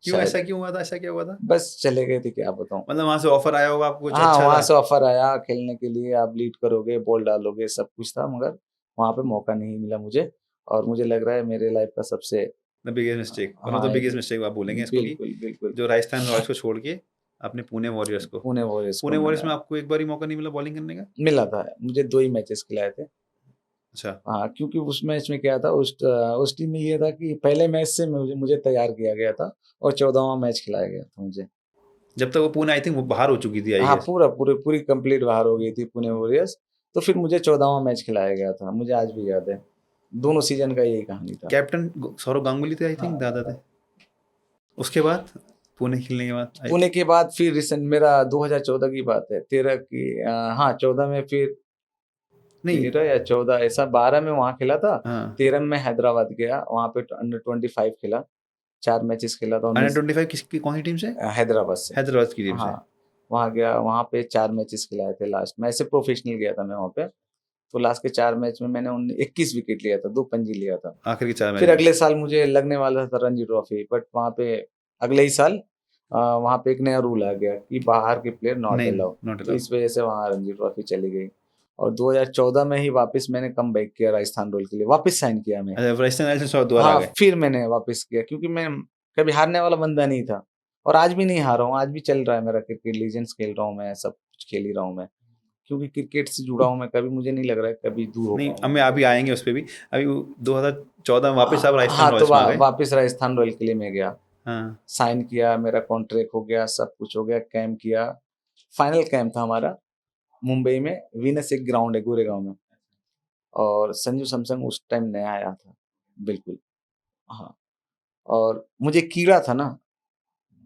[SPEAKER 1] क्यों
[SPEAKER 2] शायद।
[SPEAKER 1] ऐसा क्यों हुआ था, ऐसा क्या हुआ था?
[SPEAKER 2] बस चले गए थे, क्या बताऊं।
[SPEAKER 1] मतलब वहां से ऑफर आया होगा आपको कुछ
[SPEAKER 2] हाँ
[SPEAKER 1] अच्छा
[SPEAKER 2] वहां
[SPEAKER 1] था?
[SPEAKER 2] से ऑफर आया खेलने के लिए, आप लीड करोगे, बॉल डालोगे, सब कुछ था, मगर वहां पे मौका नहीं मिला मुझे। और मुझे लग रहा है मेरे लाइफ का सबसे,
[SPEAKER 1] the biggest mistake, one of
[SPEAKER 2] हाँ
[SPEAKER 1] द बिगेस्ट मिस्टेक आप बोलेंगे इसको कि
[SPEAKER 2] बिल्कुल बिल्कुल,
[SPEAKER 1] जो राजस्थान रॉयल्स को छोड़ के आपने पुणे वॉरियर्स को,
[SPEAKER 2] पुणे वॉरियर्स को
[SPEAKER 1] पुणे वॉरियर्स में
[SPEAKER 2] मैंने,
[SPEAKER 1] आपको एक बार ही मौका नहीं मिला बॉलिंग करने का?
[SPEAKER 2] मिला था मुझे, 2 ही मैचेस खिलाए थे।
[SPEAKER 1] अच्छा,
[SPEAKER 2] हाँ क्योंकि उस मैच में क्या था, उस टीम में ये था कि पहले मैच से मुझे तैयार किया गया था और 14वां मैच खिलाया गया था मुझे।
[SPEAKER 1] जब तक वो पुणे आई थिंक वो बाहर हो चुकी थी आई
[SPEAKER 2] हाँ
[SPEAKER 1] गेस।
[SPEAKER 2] पूरी कंप्लीट बाहर हो गई थी पुणे वॉरियर्स। तो फिर मुझे 14वां मैच खिलाया गया था, मुझे आज भी याद है। दोनों सीजन का यही कहानी था।
[SPEAKER 1] कैप्टन सौरव गांगुली थे आई थिंक,
[SPEAKER 2] हाँ,
[SPEAKER 1] दादा थे। उसके बाद पुणे खेलने के बाद
[SPEAKER 2] पुणे के बाद फिर रिसेंट मेरा 2014 की बात है, 13 की, हाँ 14 में, फिर
[SPEAKER 1] नहीं
[SPEAKER 2] 13 या 14 ऐसा, 12 में वहाँ खेला था।
[SPEAKER 1] हाँ
[SPEAKER 2] 13 में हैदराबाद गया, वहाँ पे अंडर 25 खेला, 4 मैचेस खेला था।
[SPEAKER 1] अंडर 25 किसकी कौन सी टीम से?
[SPEAKER 2] हैदराबाद से।
[SPEAKER 1] हैदराबाद की टीम से।
[SPEAKER 2] हाँ वहाँ गया, वहाँ पे 4 मैचेस खिलाए थे लास्ट में, ऐसे प्रोफेशनल गया था मैं वहाँ पे। तो लास्ट के 4 मैच में मैंने 21 विकेट लिया था, 2 पंजी लिया था।
[SPEAKER 1] आखिर के 4
[SPEAKER 2] फिर
[SPEAKER 1] मैच।
[SPEAKER 2] अगले साल मुझे लगने वाला था रणजी ट्रॉफी, बट वहाँ पे अगले ही साल वहाँ पे एक नया रूल आ गया कि बाहर के प्लेयर नॉट
[SPEAKER 1] नहीं
[SPEAKER 2] अलाउ,
[SPEAKER 1] नॉट
[SPEAKER 2] तो
[SPEAKER 1] अलाउड।
[SPEAKER 2] इस वजह से वहाँ रणजी ट्रॉफी चली गई। और 2014 में ही वापस मैंने कम बैक किया राजस्थान रॉयल के लिए, वापस साइन किया मैं।
[SPEAKER 1] अच्छा राजस्थान रॉयल्स से दोबारा आ
[SPEAKER 2] हाँ
[SPEAKER 1] गए।
[SPEAKER 2] फिर मैंने वापस किया, क्योंकि मैं कभी हारने वाला बंदा नहीं था, और आज भी नहीं हारा हूँ, आज भी चल रहा है मेरा क्रिकेट, लीजेंड्स खेल रहा हूँ मैं, सब कुछ खेल ही रहा हूँ मैं, क्योंकि क्रिकेट से जुड़ा हूँ मैं, कभी मुझे नहीं लग रहा है कभी दूर हो
[SPEAKER 1] नहीं
[SPEAKER 2] पाऊंगा।
[SPEAKER 1] हमें अभी आएंगे उस पर भी। अभी 2014 में वापस आप राजस्थान
[SPEAKER 2] हाँ तो
[SPEAKER 1] रॉयल्स में आ गए।
[SPEAKER 2] वापस राजस्थान रॉयल के लिए मैं गया,
[SPEAKER 1] हाँ
[SPEAKER 2] साइन किया, मेरा कॉन्ट्रैक्ट हो गया, सब कुछ हो गया, कैंप किया। फाइनल कैंप था हमारा मुंबई में, वीनस एक ग्राउंड है गोरेगांव में, और संजू सैमसन उस टाइम नया आया था, बिल्कुल। हाँ और मुझे कीड़ा था ना,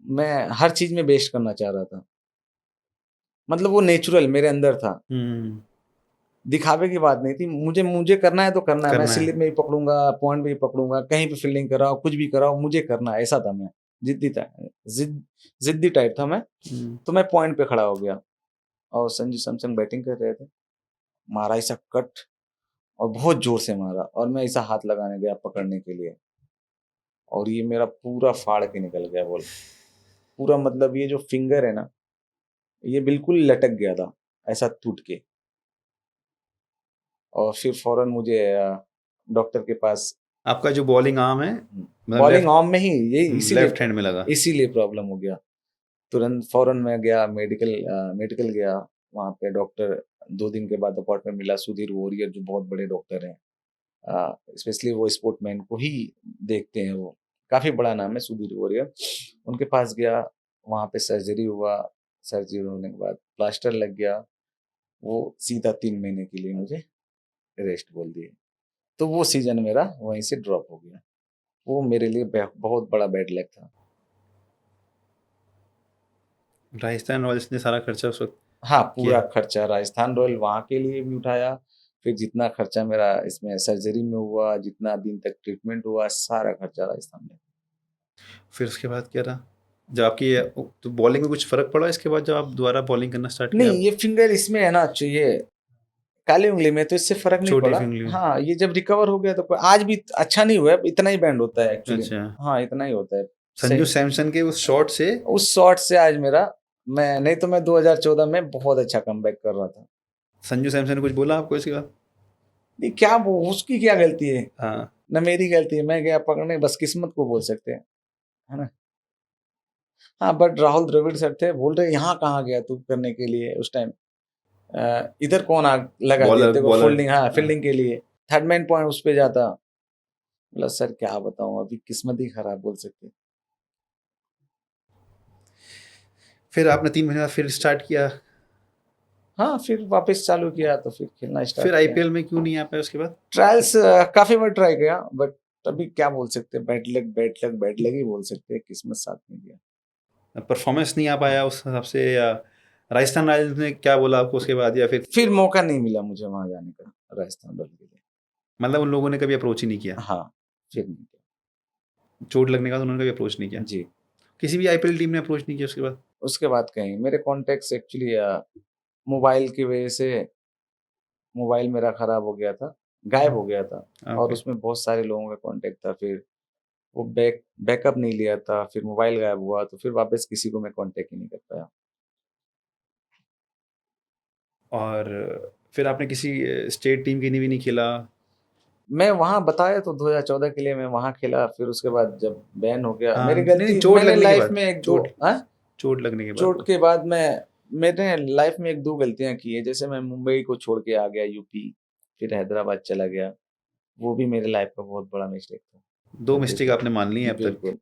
[SPEAKER 2] मैं हर चीज में बेस्ट करना चाह रहा था, मतलब वो नेचुरल मेरे अंदर था, दिखावे की बात नहीं थी। मुझे मुझे करना है तो करना है, मैं
[SPEAKER 1] करना है।
[SPEAKER 2] स्लिप में भी पकड़ूंगा, पॉइंट भी पकड़ूंगा, कहीं पे फील्डिंग कराओ, कुछ भी कराओ, मुझे करना है, ऐसा था मैं। जिद्दी था, जिद्दी टाइप था मैं। तो मैं पॉइंट पे खड़ा हो गया, और संजू सैमसन बैटिंग कर रहे थे, मारा ऐसा कट, और बहुत जोर से मारा, और मैं ऐसा हाथ लगाने गया पकड़ने के लिए, और ये मेरा पूरा फाड़ के निकल गया बॉल, पूरा, मतलब ये जो फिंगर है ना, ये बिल्कुल लटक गया था ऐसा टूट के। और फिर फौरन मुझे डॉक्टर के पास,
[SPEAKER 1] आपका जो बॉलिंग आर्म है मतलब
[SPEAKER 2] बॉलिंग आर्म में ही ये
[SPEAKER 1] लेफ्ट हैंड में लगा।
[SPEAKER 2] इसीलिए प्रॉब्लम हो गया। तुरंत फौरन मैं गया मेडिकल गया, वहाँ पे डॉक्टर, 2 दिन के बाद अपॉइंटमेंट मिला, सुधीर वॉरियर जो बहुत बड़े डॉक्टर हैं, स्पेशली वो स्पोर्टमैन को ही देखते हैं, वो काफी बड़ा नाम है सुधीर वॉरियर। उनके पास गया, वहाँ पे सर्जरी हुआ, सर्जरी होने के बाद प्लास्टर लग गया, वो सीधा 3 महीने के लिए मुझे रेस्ट बोल दिए। तो वो सीजन मेरा वहीं से ड्रॉप हो गया, वो मेरे लिए बहुत बड़ा बैड लक था।
[SPEAKER 1] राजस्थान रॉयल्स ने सारा खर्चा उस वक्त
[SPEAKER 2] हाँ पूरा
[SPEAKER 1] किया।
[SPEAKER 2] खर्चा राजस्थान रॉयल वहाँ के लिए भी उठाया, फिर जितना खर्चा मेरा इसमें सर्जरी में हुआ, जितना दिन तक ट्रीटमेंट हुआ, सारा खर्चा राजस्थान में।
[SPEAKER 1] फिर उसके बाद क्या रहा जब आपकी तो बॉलिंग में कुछ फर्क पड़ा इसके बाद जब आप दोबारा बॉलिंग करना स्टार्ट किया?
[SPEAKER 2] नहीं ये फिंगर इसमें है ना, चाहिए काली उंगली में, तो इससे फर्क नहीं
[SPEAKER 1] छोटी
[SPEAKER 2] पड़ा।
[SPEAKER 1] फिंगली।
[SPEAKER 2] हाँ ये जब रिकवर हो गया तो आज भी अच्छा नहीं हुआ है, इतना ही बैंड होता है एक्चुअली।
[SPEAKER 1] अच्छा
[SPEAKER 2] हाँ इतना ही होता है।
[SPEAKER 1] संजू
[SPEAKER 2] सही,
[SPEAKER 1] सैमसन के उस शॉट से
[SPEAKER 2] उस शॉट से आज मेरा, मैं नहीं तो मैं 2014 में बहुत अच्छा कमबैक कर रहा था।
[SPEAKER 1] संजू सैमसन ने कुछ बोला आपको इसके बाद?
[SPEAKER 2] नहीं क्या वो, उसकी क्या गलती है,
[SPEAKER 1] हाँ
[SPEAKER 2] न मेरी गलती है, मैं गया पकड़ने, बस किस्मत को बोल सकते हैं, है ना। हाँ बट राहुल द्रविड़ सर थे, बोल रहे यहाँ कहाँ गया तू करने के लिए उस टाइम, इधर कौन लगा दिया
[SPEAKER 1] बॉलर
[SPEAKER 2] तेरे को
[SPEAKER 1] बॉलर
[SPEAKER 2] फोल्डिंग, हाँ फील्डिंग के लिए, थर्ड मैन पॉइंट उस पे जाता। बोला सर क्या बताऊं, अभी किस्मत ही खराब बोल सकते।
[SPEAKER 1] फिर आपने 3 महीने बाद फिर स्टार्ट किया?
[SPEAKER 2] हाँ, फिर वापस चालू किया तो फिर खेलना स्टार्ट
[SPEAKER 1] फिर
[SPEAKER 2] किया।
[SPEAKER 1] आईपीएल में क्यों नहीं आ पाए उसके बाद?
[SPEAKER 2] ट्रायल्स काफ़ी बार ट्राई किया, बट अभी क्या बोल सकते हैं, बैड लक ही बोल सकते हैं, किस्मत साथ नहीं दिया।
[SPEAKER 1] परफॉर्मेंस नहीं आ पाया उस हिसाब से, या राजस्थान रॉयल्स ने क्या बोला आपको उसके बाद, या
[SPEAKER 2] फिर मौका नहीं मिला मुझे वहाँ जाने का, राजस्थान रॉयल के लिए।
[SPEAKER 1] मतलब उन लोगों ने कभी अप्रोच ही नहीं किया?
[SPEAKER 2] हाँ, फिर नहीं किया।
[SPEAKER 1] चोट लगने के बाद उन्होंने कभी अप्रोच नहीं किया?
[SPEAKER 2] जी,
[SPEAKER 1] किसी भी आईपीएल टीम ने अप्रोच नहीं किया उसके बाद?
[SPEAKER 2] उसके बाद कहीं मेरे कॉन्टैक्ट्स एक्चुअली मोबाइल की वजह से मोबाइल मेरा खराब हो गया था, गायब हो गया था और
[SPEAKER 1] ओके।
[SPEAKER 2] उसमें बहुत सारे लोगों का कॉन्टैक्ट था। फिर वो बैकअप नहीं लिया था, फिर मोबाइल गायब हुआ, तो फिर वापस किसी को मैं कॉन्टैक्ट ही नहीं कर पाया।
[SPEAKER 1] और फिर आपने किसी स्टेट टीम के लिए भी नहीं खेला?
[SPEAKER 2] मैं वहाँ बताया तो 2014 के लिए मैं वहाँ खेला, फिर उसके बाद जब बैन हो गया,
[SPEAKER 1] हाँ,
[SPEAKER 2] मेरी
[SPEAKER 1] नहीं,
[SPEAKER 2] गलती,
[SPEAKER 1] चोट
[SPEAKER 2] मैंने
[SPEAKER 1] लगने के
[SPEAKER 2] लाइफ
[SPEAKER 1] बाद,
[SPEAKER 2] में 1-2
[SPEAKER 1] चोट लगने के बाद।
[SPEAKER 2] चोट के बाद मैंने लाइफ में 1-2 गलतियाँ की है। जैसे मैं मुंबई को छोड़ के आ गया यूपी, फिर हैदराबाद चला गया, वो भी मेरे लाइफ का बहुत बड़ा मिस्टेक था।
[SPEAKER 1] 2 मिस्टेक आपने मान ली हैं अब तक।
[SPEAKER 2] बिल्कुल।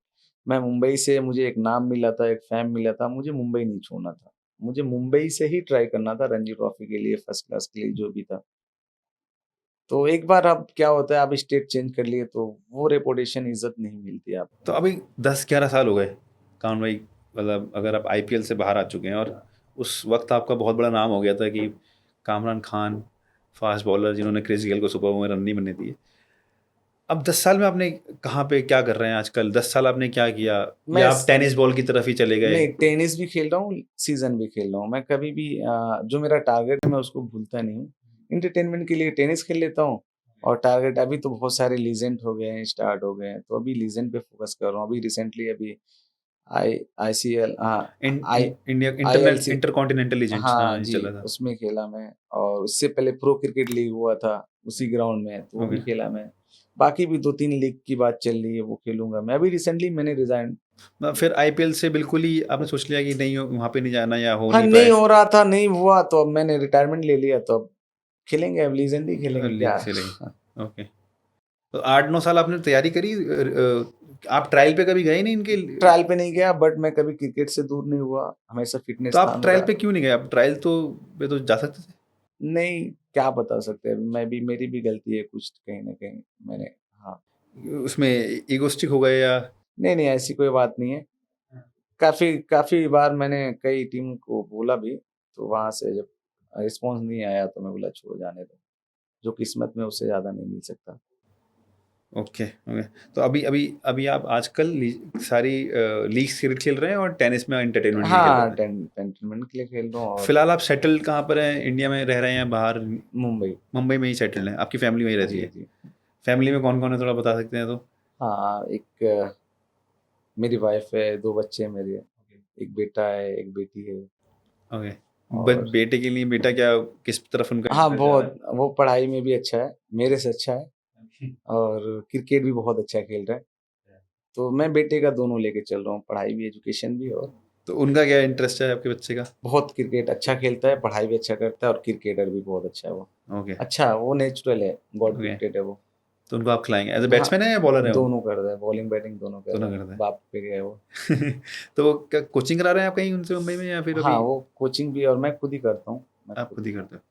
[SPEAKER 2] मैं मुंबई से, मुझे एक नाम मिला था, एक फेम मिला था, मुझे मुंबई नहीं छोड़ना था। मुझे मुंबई से ही ट्राई करना था रणजी ट्रॉफी के लिए, फर्स्ट क्लास के लिए, जो भी था। तो एक बार अब क्या होता है, आप स्टेट चेंज कर लिए तो वो रेपुटेशन, इज्जत नहीं मिलती आपको।
[SPEAKER 1] तो अभी 10-11 साल हो गए कान भाई, मतलब अगर आप आईपीएल से बाहर आ चुके हैं, और उस वक्त आपका बहुत बड़ा नाम हो गया था कि कामरान खान, फास्ट बॉलर जिन्होंने क्रिस गेल को सुपर ओवर रन नहीं बनने दिए। अब 10 साल में आपने कहाँ पे क्या कर रहे हैं आजकल? 10 साल आपने क्या किया?
[SPEAKER 2] मैं
[SPEAKER 1] या आप टेनिस बॉल की तरफ ही चले गए?
[SPEAKER 2] नहीं, टेनिस भी खेल रहा हूँ, सीज़न भी खेल रहा हूँ। मैं कभी भी जो मेरा टारगेट है मैं उसको भूलता नहीं हूँ। एंटरटेनमेंट के लिए टेनिस खेल लेता हूँ और टारगेट, अभी तो बहुत सारे लीजेंड हो गए हैं, स्टार्ट हो गए हैं, तो अभी लीजेंड पे फोकस कर रहा हूँ। अभी रिसेंटली अभी ICL,
[SPEAKER 1] India
[SPEAKER 2] ILC,
[SPEAKER 1] intercontinental legends, हाँ
[SPEAKER 2] हाँ
[SPEAKER 1] ये
[SPEAKER 2] जी,
[SPEAKER 1] चला था।
[SPEAKER 2] उसमें खेला मैं। और उससे पहले प्रो क्रिकेट लीग हुआ था उसी ग्राउंड में, तो वो भी
[SPEAKER 1] ओके।
[SPEAKER 2] खेला मैं। बाकी भी 2-3 लीग की बात चल रही है, वो खेलूंगा मैं। अभी रिसेंटली मैंने रिजाइन,
[SPEAKER 1] फिर आईपीएल से बिल्कुल ही आपने सोच लिया कि नहीं, वहाँ पे नहीं जाना, या हो
[SPEAKER 2] हाँ,
[SPEAKER 1] नहीं
[SPEAKER 2] नहीं
[SPEAKER 1] पाए?
[SPEAKER 2] हो रहा था, नहीं हुआ, तो अब मैंने रिटायरमेंट ले लिया, तो अब खेलेंगे, अब लीजेंड ही खेलेंगे
[SPEAKER 1] लीग
[SPEAKER 2] क्या।
[SPEAKER 1] खेलेंगे। ओके। तो 8-9 साल आपने तैयारी करी, आप ट्रायल पे कभी गए नहीं इनके?
[SPEAKER 2] ट्रायल पे नहीं गया, बट मैं कभी क्रिकेट से दूर नहीं हुआ, हमेशा फिटनेस
[SPEAKER 1] तो
[SPEAKER 2] था
[SPEAKER 1] आप ट्रायल
[SPEAKER 2] मेरा।
[SPEAKER 1] पे क्यों नहीं गए? आप ट्रायल तो पे तो जा सकते थे।
[SPEAKER 2] नहीं, क्या बता सकते हैं, मेरी भी गलती है कुछ कहीं ना कहीं, मैंने, हाँ।
[SPEAKER 1] उसमें ईगोस्टिक हो गए, या?
[SPEAKER 2] नहीं नहीं, ऐसी कोई बात नहीं है। काफी काफी बार मैंने कई टीम को बोला भी, तो वहां से जब रिस्पॉन्स नहीं आया तो मैं बोला छोड़, जाने दो, जो किस्मत में उससे ज्यादा नहीं मिल सकता।
[SPEAKER 1] Okay, okay. तो अभी अभी अभी आप आजकल सारी लीग्स खेल रहे हैं, और टेनिस में एंटरटेनमेंट के लिए खेल
[SPEAKER 2] हाँ,
[SPEAKER 1] रहे हैं?
[SPEAKER 2] टेंटनमेंट के लिए खेल रहा हूँ। और
[SPEAKER 1] फिलहाल आप सेटल कहाँ पर हैं? इंडिया में रह रहे हैं या बाहर?
[SPEAKER 2] मुंबई।
[SPEAKER 1] मुंबई में ही सेटल हैं? आपकी फैमिली वहीं रहती
[SPEAKER 2] जी
[SPEAKER 1] है?
[SPEAKER 2] जी।
[SPEAKER 1] फैमिली में कौन कौन है, थोड़ा बता सकते हैं तो?
[SPEAKER 2] हाँ, एक मेरी वाइफ है, 2 बच्चे हैं मेरे, एक बेटा है, एक बेटी है।
[SPEAKER 1] ओके।
[SPEAKER 2] और
[SPEAKER 1] बेटे के लिए, बेटा क्या, किस तरफ उनका
[SPEAKER 2] हाँ,
[SPEAKER 1] इंटरेस्ट जा रहा
[SPEAKER 2] बहुत, वो पढ़ाई में भी अच्छा है, मेरे से अच्छा है, और क्रिकेट भी बहुत अच्छा खेल रहा है। तो मैं बेटे का दोनों लेके चल रहा हूँ, पढ़ाई भी, एजुकेशन भी, और
[SPEAKER 1] तो उनका क्या इंटरेस्ट है आपके बच्चे का?
[SPEAKER 2] बहुत क्रिकेट अच्छा खेलता है, पढ़ाई भी अच्छा करता है, और क्रिकेटर भी बहुत अच्छा है वो।
[SPEAKER 1] ओके,
[SPEAKER 2] अच्छा, वो नेचुरल है, गॉड
[SPEAKER 1] ओके।
[SPEAKER 2] गिफ्टेड है वो।
[SPEAKER 1] तो उनको आप खिलाएंगे एज ए
[SPEAKER 2] हाँ,
[SPEAKER 1] बैट्समैन है या बॉलर है वो?
[SPEAKER 2] दोनों कर रहा है, बॉलिंग बैटिंग दोनों कर
[SPEAKER 1] दोनों
[SPEAKER 2] रहा है,
[SPEAKER 1] करता
[SPEAKER 2] बाप पे गया है वो।
[SPEAKER 1] है। तो वो क्या कोचिंग करा रहे हैं आप कहीं उनसे मुंबई में, या फिर
[SPEAKER 2] हाँ,
[SPEAKER 1] अभी
[SPEAKER 2] वो कोचिंग भी, और मैं खुद ही करता हूँ, मैं
[SPEAKER 1] आप
[SPEAKER 2] खुद
[SPEAKER 1] खुद
[SPEAKER 2] ही
[SPEAKER 1] ही करते
[SPEAKER 2] करता
[SPEAKER 1] हो?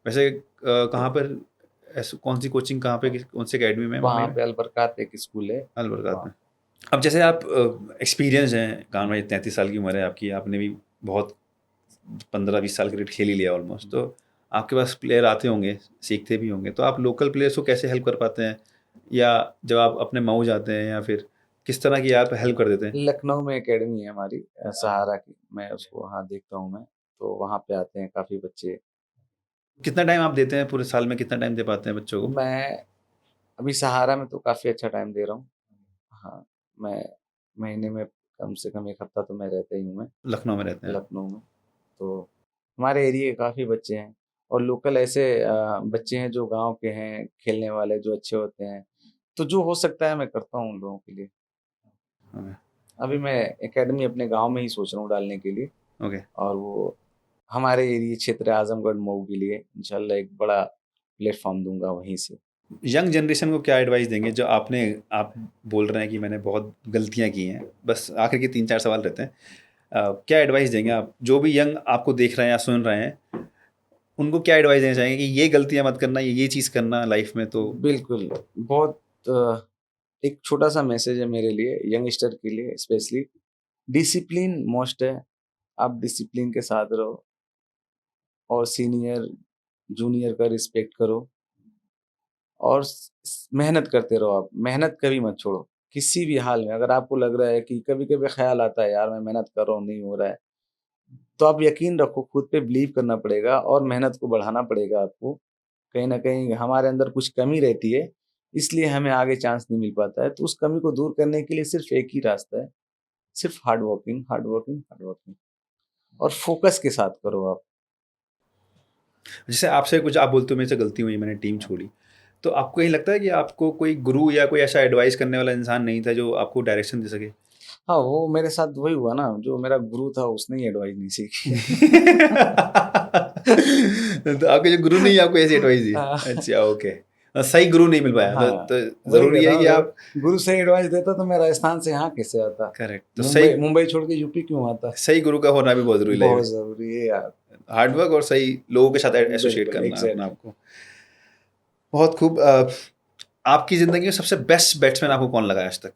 [SPEAKER 1] वैसे कहाँ पर, कौन सी कोचिंग कहाँ पे, कौन सी अकेडमी में
[SPEAKER 2] हूँ।
[SPEAKER 1] है मुंबई
[SPEAKER 2] वहाँ
[SPEAKER 1] में?
[SPEAKER 2] पे अलबरकात एक स्कूल है,
[SPEAKER 1] अलबरकात
[SPEAKER 2] वहाँ।
[SPEAKER 1] में। अब जैसे आप एक्सपीरियंस हैं, कान भाई 33 साल की उम्र है आपकी, आपने भी बहुत 15-20 साल क्रिकेट खेल ही लिया ऑलमोस्ट, तो आपके पास प्लेयर आते होंगे, सीखते भी होंगे, तो आप लोकल प्लेयर्स को कैसे हेल्प कर पाते हैं, या जब आप अपने मऊ जाते हैं, या फिर किस तरह की आप हेल्प कर देते हैं?
[SPEAKER 2] लखनऊ में एकेडमी है हमारी, सहारा की, मैं उसको वहाँ देखता हूँ मैं, तो वहाँ पे आते हैं काफ़ी बच्चे।
[SPEAKER 1] कितना टाइम आप देते हैं पूरे साल में, कितना टाइम दे पाते हैं बच्चों को?
[SPEAKER 2] मैं अभी सहारा में तो काफ़ी अच्छा टाइम दे रहा हूँ। हाँ, मैं महीने में कम से कम 1 हफ्ता तो मैं रहता ही हूँ मैं,
[SPEAKER 1] लखनऊ में रहते हैं आप?
[SPEAKER 2] लखनऊ में। तो हमारे एरिया के काफ़ी बच्चे हैं, और लोकल ऐसे बच्चे हैं जो गाँव के हैं, खेलने वाले जो अच्छे होते हैं, तो जो हो सकता है मैं करता हूँ उन लोगों के लिए।
[SPEAKER 1] ओके,
[SPEAKER 2] अभी मैं एकेडमी अपने गाँव में ही सोच रहा हूँ डालने के लिए,
[SPEAKER 1] ओके।
[SPEAKER 2] और वो हमारे एरिया क्षेत्र आजमगढ़ मऊ के लिए इंशाल्लाह एक बड़ा प्लेटफॉर्म दूंगा वहीं से।
[SPEAKER 1] यंग जनरेशन को क्या एडवाइस देंगे, जो आप बोल रहे हैं कि मैंने बहुत गलतियां की हैं, बस आखिर के 3-4 सवाल रहते हैं। क्या एडवाइस देंगे आप, जो भी यंग आपको देख रहे हैं या सुन रहे हैं, उनको क्या एडवाइस देना चाहेंगे कि ये गलतियाँ मत करना, ये चीज़ करना लाइफ में तो
[SPEAKER 2] बिल्कुल, बहुत एक छोटा-सा मैसेज है मेरे लिए, यंगस्टर के लिए स्पेशली, डिसिप्लिन मस्ट है। आप डिसिप्लिन के साथ रहो और सीनियर, जूनियर का रिस्पेक्ट करो और मेहनत करते रहो आप, मेहनत कभी मत छोड़ो, किसी भी हाल में। अगर आपको लग रहा है कि कभी-कभी ख्याल आता है यार मैं मेहनत कर रहा हूँ, नहीं हो रहा है, तो आप यकीन रखो, खुद पे बिलीव करना पड़ेगा और मेहनत को बढ़ाना पड़ेगा आपको। कहीं न कहीं हमारे अंदर कुछ कमी रहती है, इसलिए हमें आगे चांस नहीं मिल पाता है। तो उस कमी को दूर करने के लिए सिर्फ़ एक ही रास्ता है, सिर्फ़ hard working, hard working, hard working और फ़ोकस के साथ करो आप।
[SPEAKER 1] जैसे आपसे कुछ आप बोलते हो मेरे से गलती हुई, मैंने टीम छोड़ी। तो आपको ये लगता है कि आपको कोई गुरु या कोई ऐसा एडवाइस करने वाला इंसान नहीं था जो आपको डायरेक्शन दे सके?
[SPEAKER 2] हाँ, वो मेरे साथ वही हुआ ना, जो मेरा गुरु था उसने ही एडवाइस नहीं सीखी।
[SPEAKER 1] तो आपके जो गुरु ने ही आपको ऐसी एडवाइस दी?
[SPEAKER 2] हाँ।
[SPEAKER 1] अच्छा, ओके। सही गुरु नहीं मिल पाया
[SPEAKER 2] हाँ,
[SPEAKER 1] तो
[SPEAKER 2] वही
[SPEAKER 1] ज़रूरी
[SPEAKER 2] कह
[SPEAKER 1] है
[SPEAKER 2] रहा
[SPEAKER 1] कि
[SPEAKER 2] हूँ,
[SPEAKER 1] आप
[SPEAKER 2] अगर गुरु सही एडवाइस देता तो मैं राजस्थान से यहाँ कैसे आता?
[SPEAKER 1] करेक्ट तो
[SPEAKER 2] मुंबई मुंबई छोड़ के यूपी क्यों आता?
[SPEAKER 1] सही गुरु का होना भी बहुत ज़रूरी लाइफ
[SPEAKER 2] बहुत
[SPEAKER 1] में।
[SPEAKER 2] ज़रूरी है यार।
[SPEAKER 1] हार्ड वर्क और सही लोगों के साथ एसोसिएट
[SPEAKER 2] बिल्कुल,
[SPEAKER 1] करना अपने
[SPEAKER 2] एग्ज़ैक्टली।
[SPEAKER 1] आप को। बहुत खूब। आपकी ज़िंदगी में सबसे बेस्ट बैट्समैन आपको कौन लगा है आज तक?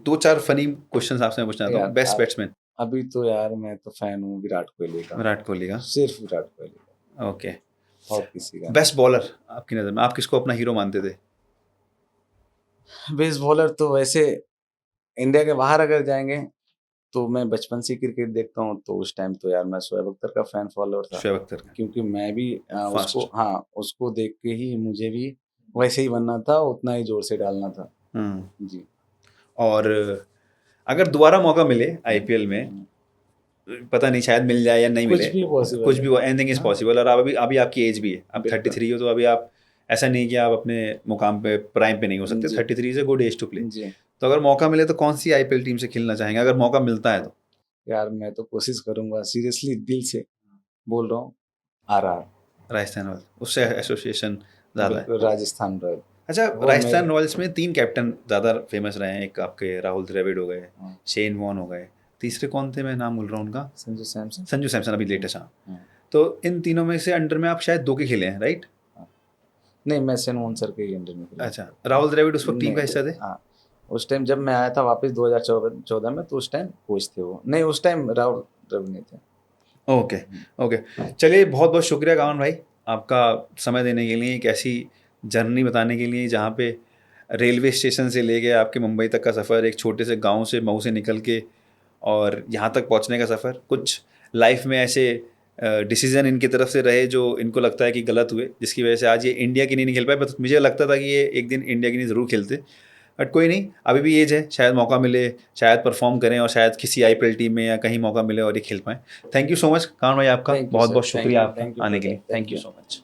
[SPEAKER 1] 2-4 फ़नी क्वेश्चन्स आपसे मैं पूछना चाहता हूँ।
[SPEAKER 2] यार
[SPEAKER 1] बेस्ट बैट्समैन
[SPEAKER 2] अभी तो यार मैं तो फैन हूँ विराट कोहली का,
[SPEAKER 1] विराट कोहली का।
[SPEAKER 2] सिर्फ विराट कोहली का,
[SPEAKER 1] ओके।
[SPEAKER 2] और किसी का
[SPEAKER 1] बेस्ट बॉलर आपकी नज़र में आप किसको अपना हीरो मानते थे?
[SPEAKER 2] नहीं। बेस्ट बॉलर तो वैसे इंडिया के बाहर अगर जाएंगे तो मैं बचपन से क्रिकेट देखता हूँ, तो उस टाइम तो यार मैं शोएब अख्तर का फैन फॉलोअर था,
[SPEAKER 1] शोएब अख्तर का।
[SPEAKER 2] क्योंकि मैं भी उसको
[SPEAKER 1] फास्ट।
[SPEAKER 2] हाँ उसको देख के ही मुझे भी वैसे ही बनना था, उतना ही जोर से डालना था।
[SPEAKER 1] हुँ।
[SPEAKER 2] जी।
[SPEAKER 1] और अगर दोबारा मौका मिले आईपीएल में,
[SPEAKER 2] हम्म,
[SPEAKER 1] पता नहीं शायद मिल जाए या नहीं
[SPEAKER 2] कुछ
[SPEAKER 1] मिले,
[SPEAKER 2] भी पॉसिबल
[SPEAKER 1] कुछ
[SPEAKER 2] है।
[SPEAKER 1] भी हो, एनीथिंग इज़
[SPEAKER 2] हाँ,
[SPEAKER 1] पॉसिबल। और आप अभी अभी आपकी एज भी है, आप
[SPEAKER 2] बिल्कुल।
[SPEAKER 1] 33 हो, तो अभी आप ऐसा नहीं कि आप अपने मुकाम पे प्राइम पे नहीं हो सकते।
[SPEAKER 2] जी
[SPEAKER 1] 33 is a good age to play.
[SPEAKER 2] जी
[SPEAKER 1] तो अगर मौका मिले तो कौन सी आईपीएल टीम से खेलना चाहेंगे अगर मौका मिलता है तो?
[SPEAKER 2] यार मैं तो कोशिश करूंगा, सीरियसली दिल से बोल रहा हूँ, आरआर,
[SPEAKER 1] राजस्थान रॉयल्स, उससे एसोसिएशन ज़्यादा है।
[SPEAKER 2] बिल्कुल राजस्थान रॉयल।
[SPEAKER 1] अच्छा,
[SPEAKER 2] वो
[SPEAKER 1] राजस्थान
[SPEAKER 2] मेरे
[SPEAKER 1] रॉयल्स में 3 कैप्टन ज़्यादा फेमस रहे हैं। एक आपके राहुल द्रविड़ हो गए,
[SPEAKER 2] हाँ,
[SPEAKER 1] शेन वॉर्न हो गए, तीसरे कौन थे मैं नाम भूल रहा हूँ उनका?
[SPEAKER 2] संजू सैमसन।
[SPEAKER 1] संजू सैमसन अभी लेटेस्ट। हाँ।
[SPEAKER 2] हाँ,
[SPEAKER 1] तो इन तीनों में से अंडर में आप शायद 2 के खेले हैं, राइट?
[SPEAKER 2] हाँ। नहीं, मैं सेन वॉन सर के ही अंडर में खेला।
[SPEAKER 1] अच्छा, राहुल द्रविड़ उस वक़्त टीम का
[SPEAKER 2] नहीं,
[SPEAKER 1] हिस्सा थे?
[SPEAKER 2] हाँ, उस टाइम जब मैं आया था वापस 2014 में, तो उस टाइम कोच थे वो। नहीं, उस टाइम राहुल द्रविड़ नहीं थे।
[SPEAKER 1] Okay, okay. चलिए बहुत-बहुत शुक्रिया कामन भाई, आपका समय देने के लिए, एक ऐसी जर्नी बताने के लिए जहाँ पे रेलवे स्टेशन से लेके आपके मुंबई तक का सफ़र, एक छोटे से गाँव से मऊ से निकल के और यहाँ तक पहुँचने का सफ़र, कुछ लाइफ में ऐसे डिसीज़न इनकी तरफ से रहे जो इनको लगता है कि गलत हुए, जिसकी वजह से आज ये इंडिया की नहीं खेल पाए। बट मुझे लगता था कि ये एक दिन इंडिया की नहीं ज़रूर खेलते। बट कोई नहीं, अभी भी एज है, शायद मौका मिले, शायद परफॉर्म करें और शायद किसी आईपीएल टीम में या कहीं मौका मिले और ये खेल पाएँ। थैंक यू सो मच कामन भाई, आपका
[SPEAKER 2] थैंक यू सर,
[SPEAKER 1] बहुत-बहुत
[SPEAKER 2] थैंक
[SPEAKER 1] शुक्रिया
[SPEAKER 2] यू,
[SPEAKER 1] आपका
[SPEAKER 2] थैंक यू
[SPEAKER 1] आने के
[SPEAKER 2] ब्रदर,
[SPEAKER 1] लिए। Thank you so much.